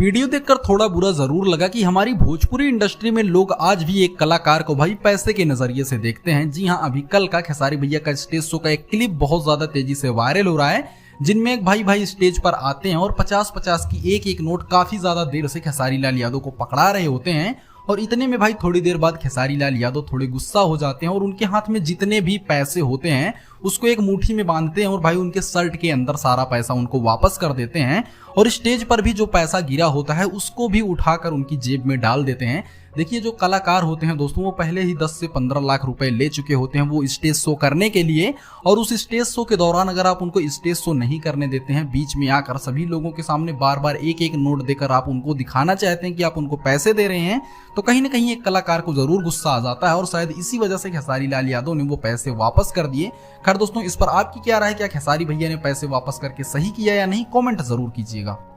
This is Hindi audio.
वीडियो देखकर थोड़ा बुरा जरूर लगा कि हमारी भोजपुरी इंडस्ट्री में लोग आज भी एक कलाकार को भाई पैसे के नजरिए से देखते हैं। जी हाँ, अभी कल का खेसारी भैया का स्टेज शो का एक क्लिप बहुत ज्यादा तेजी से वायरल हो रहा है, जिनमें एक भाई स्टेज पर आते हैं और 50-50 की एक नोट काफी ज्यादा देर से खेसारी लाल यादव को पकड़ा रहे होते हैं। और इतने में भाई थोड़ी देर बाद खेसारी लाल यादव थोड़े गुस्सा हो जाते हैं और उनके हाथ में जितने भी पैसे होते हैं उसको एक मुट्ठी में बांधते हैं और भाई उनके शर्ट के अंदर सारा पैसा उनको वापस कर देते हैं। और स्टेज पर भी जो पैसा गिरा होता है उसको भी उठाकर उनकी जेब में डाल देते हैं। देखिए, जो कलाकार होते हैं दोस्तों, वो पहले ही 10 से 15 लाख रुपए ले चुके होते हैं वो स्टेज शो करने के लिए। और उस स्टेज शो के दौरान अगर आप उनको स्टेज शो नहीं करने देते हैं, बीच में आकर सभी लोगों के सामने बार बार एक नोट देकर आप उनको दिखाना चाहते हैं कि आप उनको पैसे दे रहे हैं, तो कहीं ना कहीं एक कलाकार को जरूर गुस्सा आ जाता है। और शायद इसी वजह से खेसारी लाल यादव ने वो पैसे वापस कर दिए। खैर दोस्तों, इस पर आपकी क्या राय है? क्या खेसारी भैया ने पैसे वापस करके सही किया या नहीं? कॉमेंट जरूर कीजिएगा।